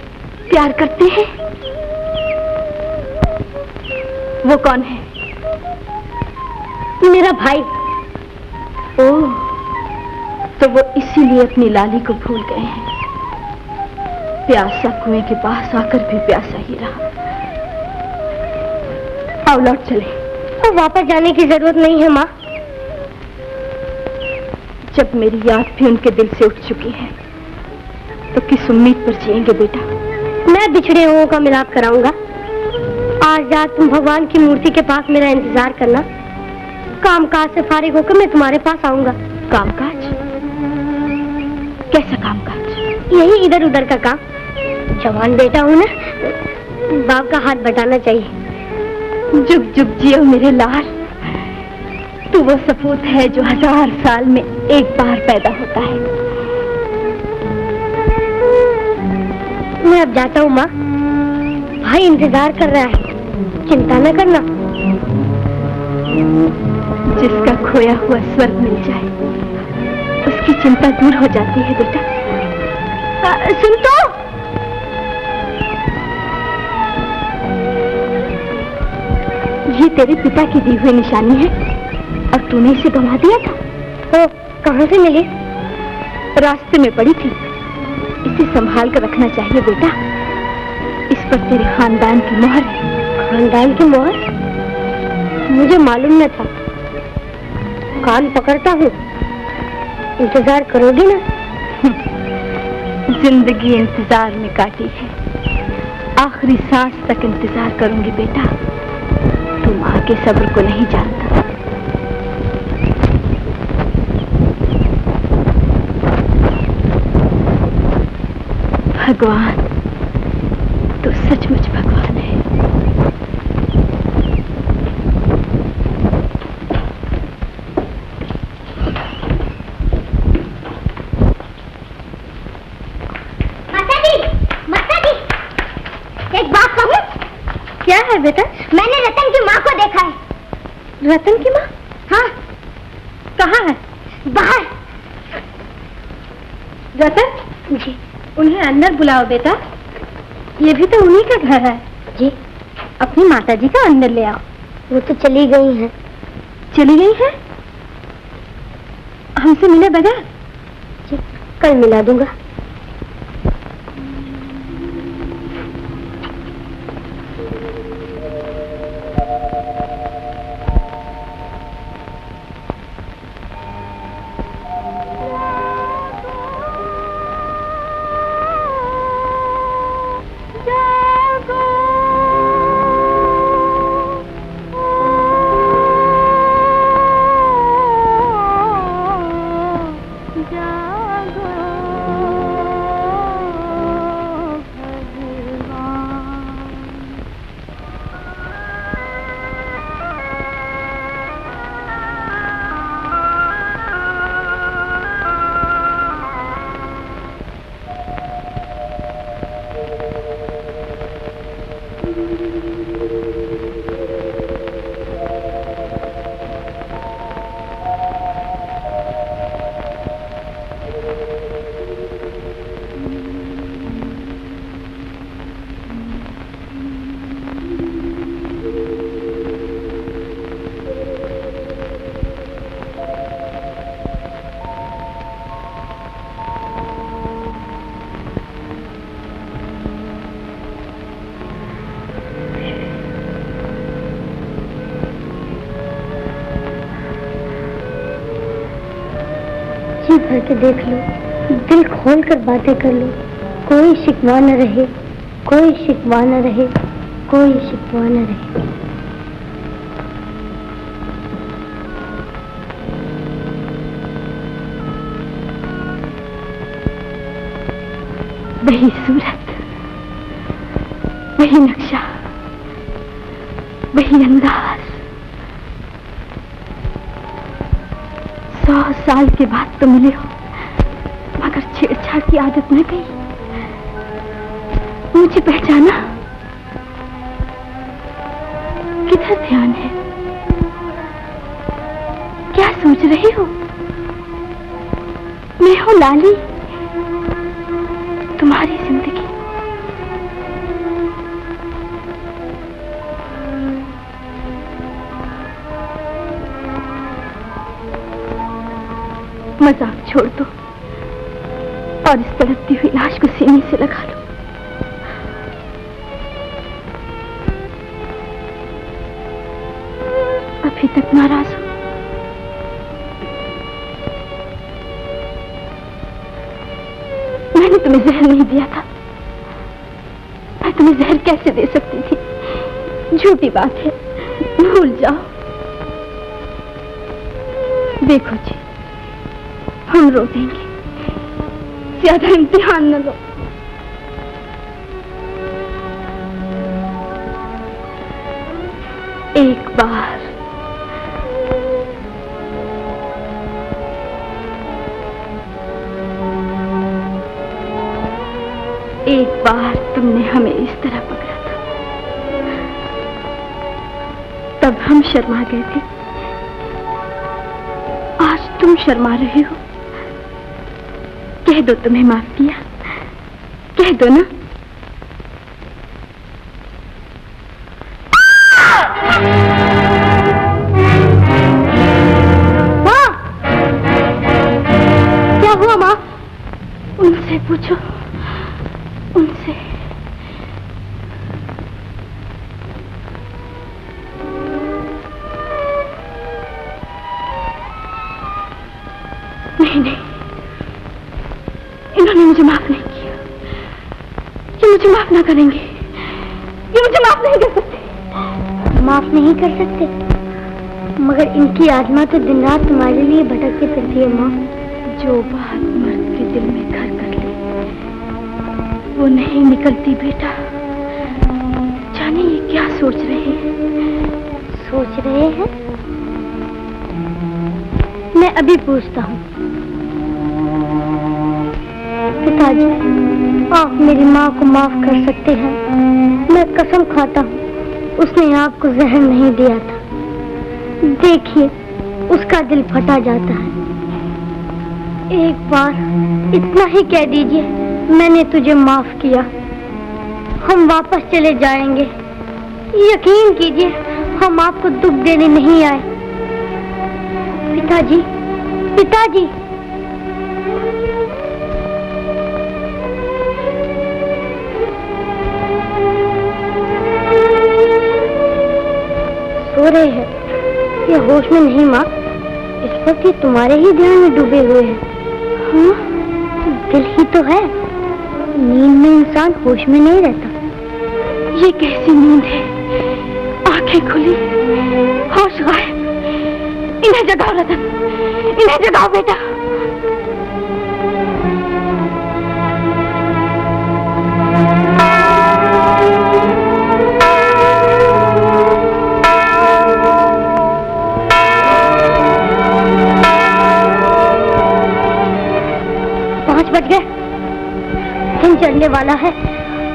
प्यार करते हैं? वो कौन है? मेरा भाई। ओह, तो वो इसीलिए अपनी लाली को भूल गए हैं। प्यासा कुएं के पास आकर भी प्यासा ही रहा। आओ लौट चले। तो वापस जाने की जरूरत नहीं है माँ। जब मेरी याद भी उनके दिल से उठ चुकी है तो किस उम्मीद पर जिएंगे बेटा। मैं बिछड़े हुओं का मिलाप कराऊंगा। आज रात तुम भगवान की मूर्ति के पास मेरा इंतजार करना। कामकाज से फारिग होकर मैं तुम्हारे पास आऊंगा। कामकाज? कैसा कामकाज? यही इधर उधर का काम। जवान बेटा हूँ ना, बाप का हाथ बटाना चाहिए। जुग जुग जियो मेरे लाल। तू वो सपूत है जो 1000 साल में एक बार पैदा होता है। मैं अब जाता हूँ माँ, भाई इंतजार कर रहा है। चिंता न करना। जिसका खोया हुआ स्वर्ग मिल जाए उसकी चिंता दूर हो जाती है बेटा। सुन तो, ये तेरे पिता की दी हुई निशानी है और तूने इसे गंवा दिया था। तो कहाँ से मिली? रास्ते में पड़ी थी। इसे संभाल कर रखना चाहिए बेटा। इस पर तेरे खानदान की मोहर है। खानदान की मोहर? मुझे मालूम न था। कान पकड़ता हूँ, इंतजार करोगी ना? जिंदगी इंतजार में काटी है। आखिरी सांस तक इंतजार करूंगी बेटा। तू माँ के सब्र को नहीं जानता। भगवान, तो सचमुच भगवान है। एक बात कहूँ? क्या है बेटा? मैंने रतन की माँ को देखा है। रतन की माँ? हाँ। कहाँ है? बाहर। रतन जी। उन्हें अंदर बुलाओ बेटा। ये भी तो उन्हीं का घर है। जी। अपनी माताजी का अंदर ले आओ। वो तो चली गई हैं। चली गई है? हमसे मिले बगैर? जी, कल मिला दूंगा। जी भर के देख लो, दिल खोल कर बातें कर लो। कोई शिकवा न रहे, कोई शिकवा न रहे, कोई शिकवा न रहे। वही सूरत, वही नक्शा, वही अंदाज। 100 साल के बाद तो मिले हो, मगर छेड़छाड़ की आदत न गई। मुझे पहचाना? किधर ध्यान है? क्या सोच रही हो? मैं हूं लाली, तुम्हारी जिंदगी। मजाक छोड़ दो और इस तड़पती हुई लाश को सीने से लगा लो। अभी तक नाराज हो? मैंने तुम्हें जहर नहीं दिया था। मैं तुम्हें जहर कैसे दे सकती थी? झूठी बात है, भूल जाओ। देखो जी, हम रो देंगे, ज्यादा इम्तिहान न लो। एक बार तुमने हमें इस तरह पकड़ा था, तब हम शर्मा गए थे। आज तुम शर्मा रहे हो। कह दो तुम्हें माफ किया, कह दो ना। माँ, क्या हुआ माँ? उनसे पूछो, उनसे। नहीं, इन्होंने मुझे माफ नहीं किया। ये मुझे माफ ना करेंगे, ये मुझे माफ नहीं कर सकते। माफ नहीं कर सकते, मगर इनकी आत्मा तो दिन रात तुम्हारे लिए भटकती फिरती है माँ। जो बात मर्द के दिल में घर कर ले, वो नहीं निकलती बेटा। जाने ये क्या सोच रहे हैं? सोच रहे हैं? मैं अभी पूछता हूँ। पिताजी, आप मेरी माँ को माफ कर सकते हैं? मैं कसम खाता हूँ, उसने आपको जहर नहीं दिया था। देखिए, उसका दिल फटा जाता है। एक बार इतना ही कह दीजिए, मैंने तुझे माफ किया। हम वापस चले जाएंगे। यकीन कीजिए, हम आपको दुख देने नहीं आए। पिताजी, पिताजी। सो रहे हैं या होश में नहीं माँ? इस वक्त ये तुम्हारे ही ध्यान में डूबे हुए हैं। हाँ, दिल ही तो है। नींद में इंसान होश में नहीं रहता। ये कैसी नींद है? आंखें खुली, होश गायब। इन्हें जगाओ रतन, इन्हें जगाओ बेटा। बच गए। दिन चढ़ने वाला है।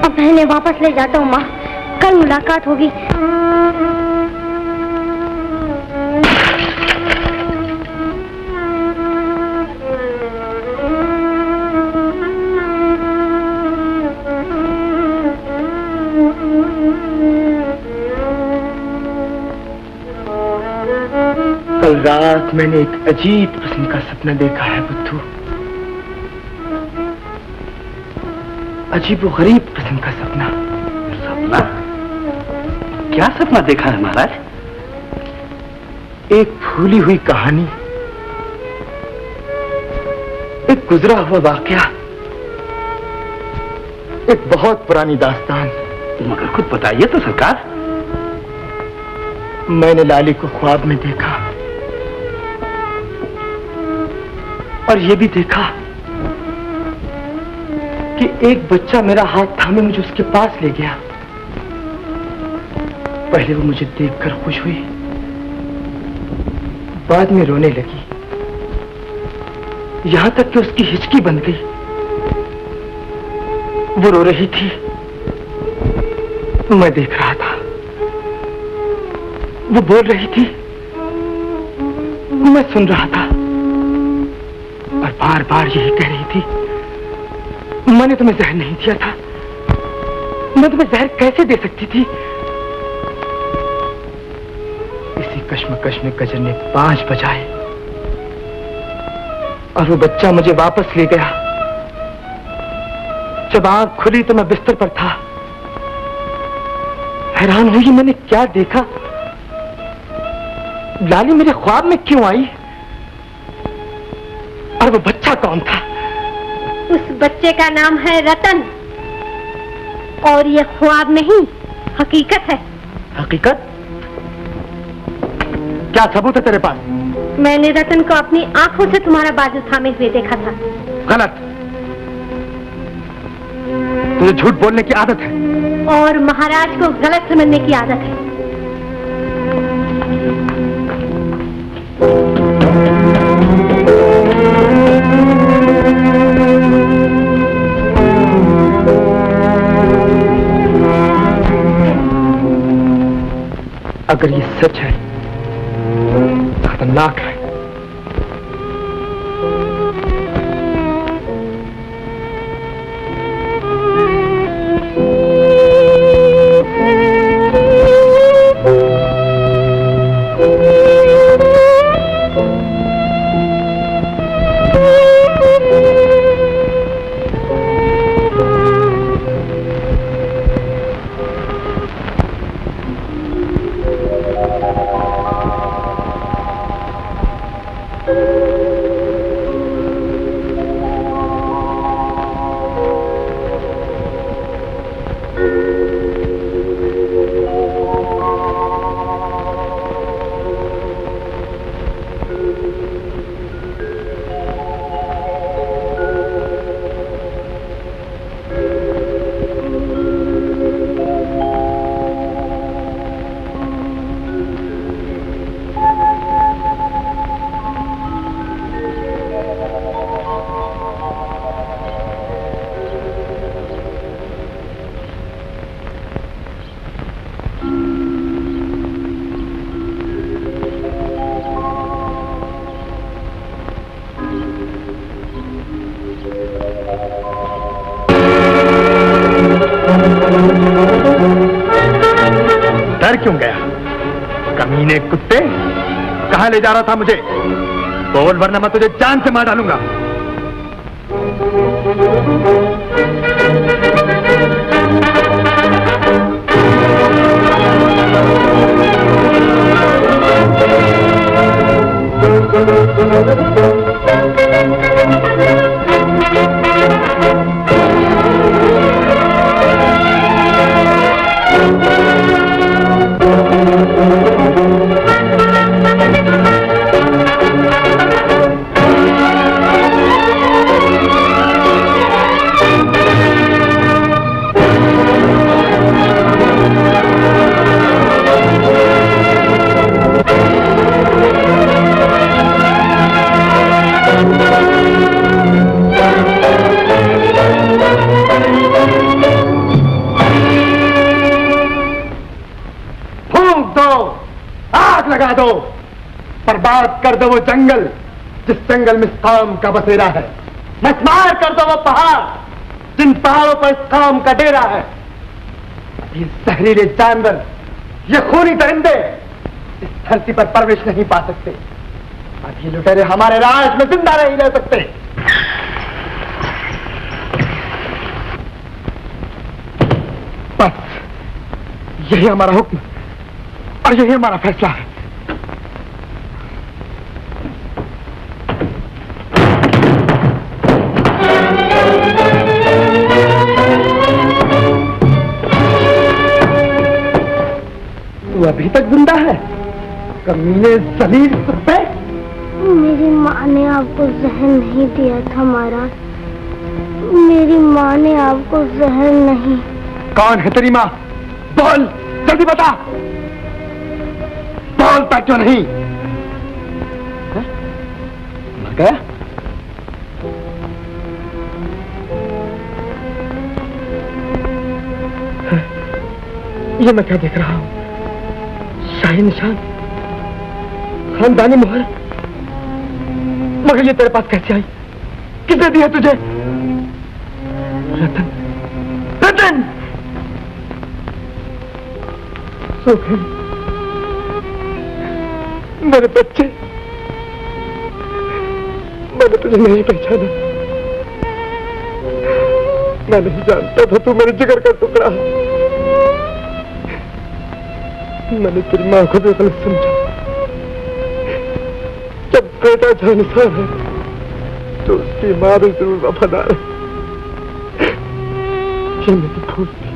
अब मैं इन्हें वापस ले जाता हूँ माँ। कल मुलाकात होगी। कल रात मैंने एक अजीब किस्म का सपना देखा है बुद्धू। अजीब व गरीब किस्म का सपना। सपना? क्या सपना देखा है महाराज? एक भूली हुई कहानी, एक गुजरा हुआ वाकया, एक बहुत पुरानी दास्तान। मगर खुद बताइए तो सरकार। मैंने लाली को ख्वाब में देखा और ये भी देखा कि कि एक बच्चा मेरा हाथ थामे मुझे उसके पास ले गया। पहले वो मुझे देखकर खुश हुई, बाद में रोने लगी, यहां तक कि उसकी हिचकी बंद गई। वो रो रही थी, मैं देख रहा था। वो बोल रही थी, मैं सुन रहा था, और बार बार यही कह रही थी, मैंने तुम्हें जहर नहीं दिया था, मैं तुम्हें जहर कैसे दे सकती थी। इसी कश्मकश में गजर ने 5 बजाए और वो बच्चा मुझे वापस ले गया। जब आंख खुली तो मैं बिस्तर पर था। हैरान हुई, मैंने क्या देखा। लाली मेरे ख्वाब में क्यों आई, और वो बच्चा कौन था? उस बच्चे का नाम है रतन, और ये ख्वाब नहीं, हकीकत है। हकीकत? क्या सबूत है तेरे पास? मैंने रतन को अपनी आंखों से तुम्हारा बाजू थामे हुए देखा था। गलत, तुझे झूठ बोलने की आदत है। और महाराज को गलत समझने की आदत है। अगर ये सच है, खतरनाक है। डर क्यों गया? कमीने कुत्ते, कहां ले जा रहा था मुझे? बोल, वरना मैं तुझे जान से मार डालूंगा। लगा दो, बर्बाद कर दो वो जंगल जिस जंगल में इस काम का बसेरा है। मस्मार कर दो वो पहाड़ जिन पहाड़ों पर इस काम का डेरा है। ये जहरीले जानवर, ये खूनी दरिंदे इस धरती पर परवरिश नहीं पा सकते। अब ये लुटेरे हमारे राज में जिंदा नहीं रह सकते। बस यही हमारा हुक्म और यही हमारा फैसला है। तू अभी तक जिंदा है, कमीने जलील कुत्ते। मेरी माँ ने आपको जहर नहीं दिया था महाराज, मेरी माँ ने आपको जहर नहीं। कौन है तेरी माँ? बोल, जल्दी बता। बोलता क्यों नहीं? मर गया? ये मैं क्या देख रहा हूँ? शाही निशान, खानदानी मोहर। मगर ये तेरे पास कैसे आई? किसने दी है तुझे? रतन, रतन! सोफी, मेरे बच्चे, मैंने तुझे नहीं पहचाना। मैं नहीं जानता था तू मेरे जिगर का टुकड़ा। मैंने तेरी माँ को भी गलत समझा। जब बेटा जानिसार है तो उसकी माँ भी जरूर वफादार है। ये मेरी भूल थी,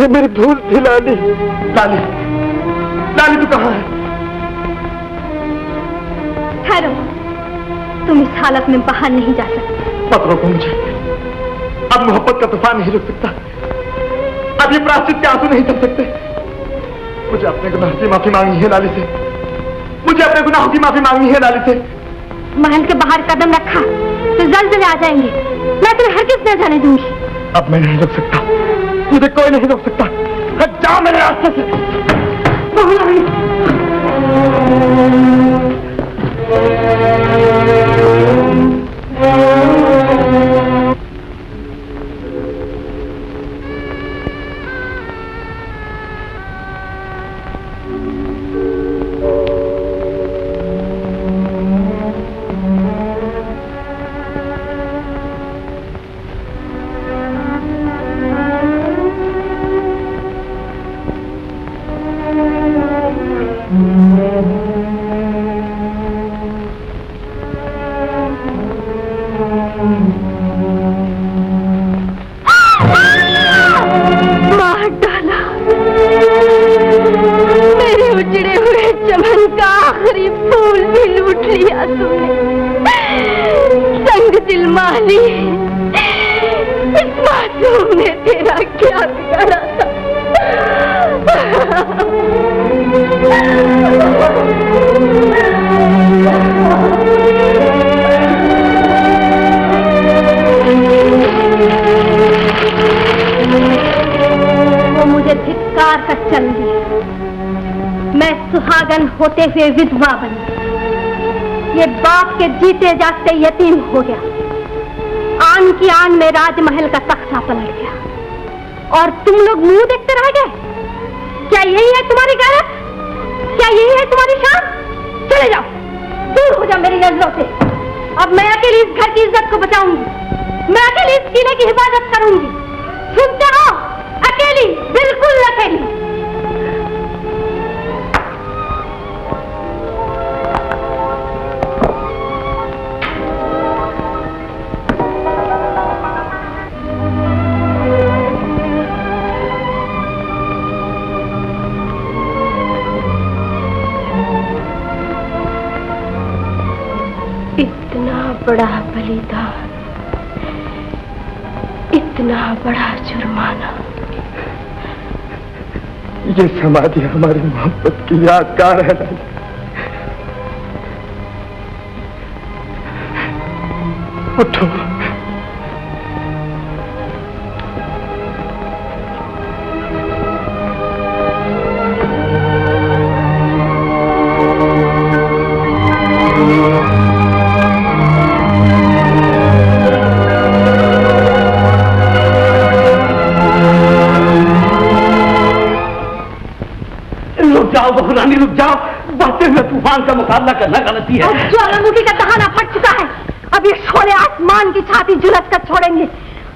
ये मेरी भूल थी लाली। लाली, लाली तू कहाँ है? ठहरो, तुम इस हालत में बाहर नहीं जा सकते। मत रोको मुझे, अब मोहब्बत का तूफान नहीं रुक सकता। अब ये प्रायश्चित के आंसू नहीं थम सकते। मुझे अपने गुनाह की माफी मांगनी है लाली से। मुझे अपने गुनाहों की माफी मांगनी है लाली से। महल के बाहर कदम रखा तो जल्द आ जाएंगे। मैं तुम्हें हरगिज़ न जाने दूंगी। अब मैं नहीं रुक सकता, मुझे कोई नहीं रोक सकता। हट जाओ मेरे रास्ते से। होते हुए विधवा बनी। ये बाप के जीते जागते यतीम हो गया। आन की आन में राजमहल का तख्ता पलट गया और तुम लोग मुंह देखते रह गए। क्या यही है तुम्हारी गैरत? क्या यही है तुम्हारी शान? चले जाओ, दूर हो जाओ मेरी नजरों से। अब मैं अकेली इस घर की इज्जत को बचाऊंगी। मैं अकेली इस किले की हिफाजत करूंगी। सुनते हो? अकेली, बिल्कुल अकेली। बड़ा बलिदान, इतना बड़ा जुर्माना। ये समाधि हमारी मोहब्बत की यादगार है। उठो, बहुरानी रुक जाओ। बढ़ते हुए तूफान का मुकाबला करना गलती है। ज्वालामुखी का दहाना फट चुका है। अब ये शोले आसमान की छाती झुलस कर छोड़ेंगे।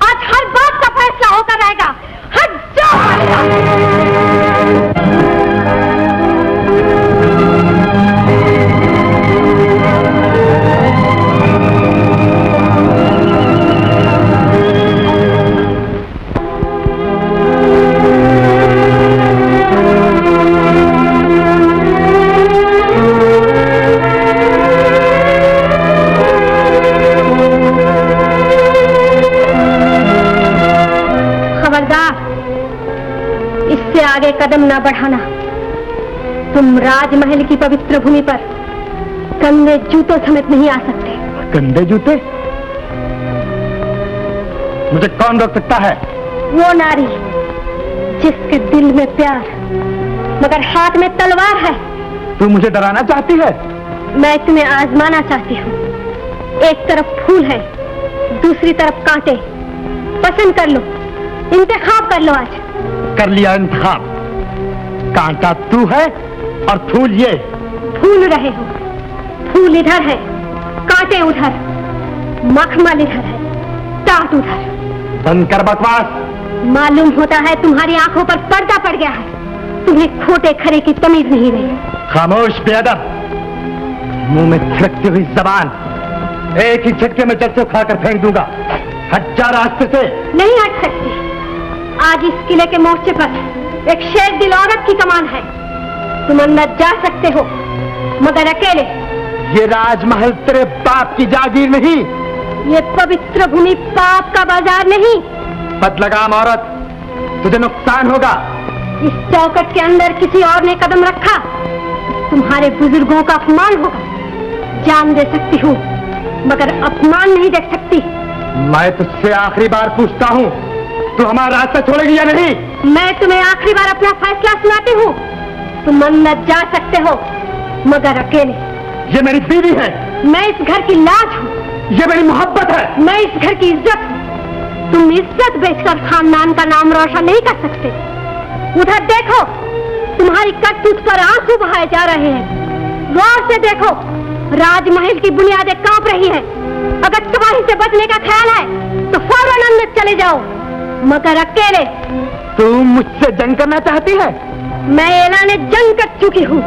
आज हर बात का फैसला होता रहेगा। हट जाओ। कदम ना बढ़ाना। तुम राजमहल की पवित्र भूमि पर गंदे जूतों समेत नहीं आ सकते। गंदे जूते? मुझे कौन रोक सकता है? वो नारी जिसके दिल में प्यार मगर हाथ में तलवार है। तू मुझे डराना चाहती है? मैं तुम्हें आजमाना चाहती हूँ। एक तरफ फूल है, दूसरी तरफ कांटे। पसंद कर लो, इंतखाब कर लो। आज कर लिया इंतखाब। कांटा तू है और फूल ये। भूल रहे हो, फूल इधर है, कांटे उधर, मखमल इधर है, टाट उधर। बंद कर बकवास। मालूम होता है तुम्हारी आंखों पर पर्दा पड़ गया है। तुम्हें खोटे खरे की तमीज नहीं रही। खामोश बेअदब। मुंह में छिड़कती हुई जबान एक ही झटके में जड़ से उखाड़ फेंक दूंगा। हट जा रास्ते से। नहीं हट सकती। आज इस किले के मोर्चे पर एक शेर दिल औरत की कमान है। तुम अंदर जा सकते हो मगर अकेले। ये राजमहल तेरे बाप की जागीर नहीं। ये पवित्र भूमि पाप का बाजार नहीं। बदलगाम औरत, तुझे नुकसान होगा। इस चौकट के अंदर किसी और ने कदम रखा, तुम्हारे बुजुर्गों का अपमान होगा। जान दे सकती हूँ मगर अपमान नहीं देख सकती। मैं तुझसे आखिरी बार पूछता हूँ, तू हमारा रास्ता छोड़ेगी या नहीं? मैं तुम्हें आखिरी बार अपना फैसला सुनाती हूँ। तुम अंदर जा सकते हो मगर अकेले। ये मेरी बीवी है। मैं इस घर की लाज हूँ। ये मेरी मोहब्बत है। मैं इस घर की इज्जत हूँ। तुम इज्जत बेचकर खानदान का नाम रोशन नहीं कर सकते। उधर देखो, तुम्हारी करतूत पर आंसू बहाए जा रहे हैं। गौर से देखो, राजमहल की बुनियादें कांप रही हैं। अगर तबाही से बचने का ख्याल है तो फौरन अंदर चले जाओ मगर अकेले। तू मुझसे जंग करना चाहती है? मैं ऐलाने जंग कर चुकी हूँ।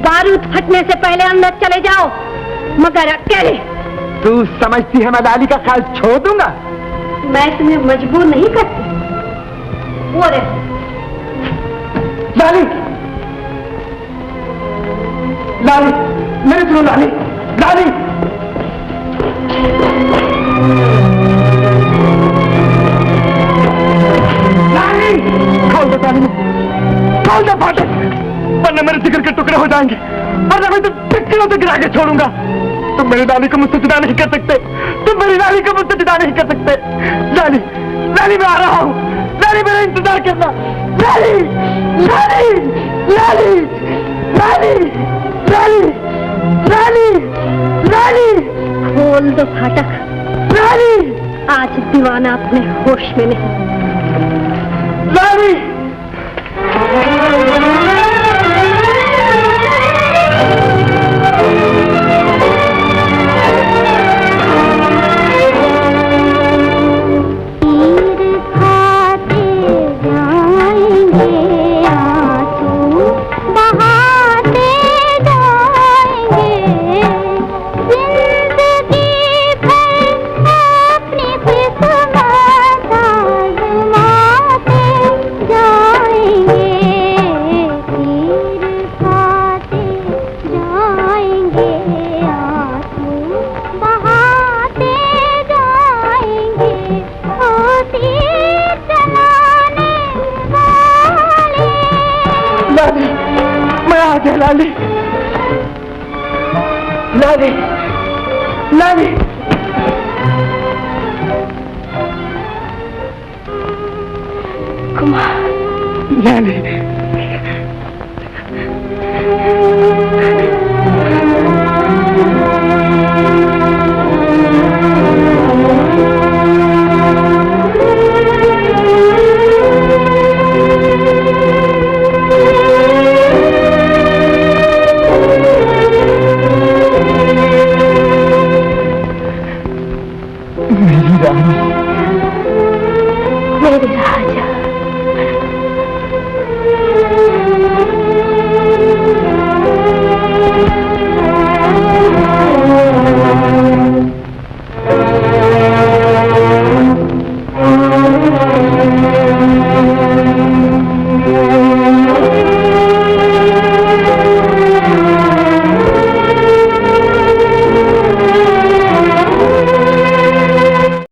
बारूद फटने से पहले अंदर चले जाओ मगर अकेले। तू समझती है मैं लाली का ख्याल छोड़ दूंगा? मैं तुम्हें मजबूर नहीं करती। वो देखो लाली, लाली, मेरी सुनो लाली, लाली। लाली, खोल दो लाली, खोल दो फाटक, वरना मेरे जिगर के टुकड़े हो जाएंगे। वरना मैं तो टिक्कियों से गिरा के छोड़ूंगा। तुम मेरी लाली को मुझसे जुदा नहीं कर सकते। तुम मेरी लाली को मुझसे जुदा नहीं कर सकते। लाली, लाली मैं आ रहा हूँ। लाली मेरा इंतजार करना। लाली, लाली, लाली, लाली, लाली, लाली, लाली। खोल दो फाटक। लाली, आज दीवाना अपने होश में नहीं। लाली। लाली, लाली, लाली। कुमार। लाली।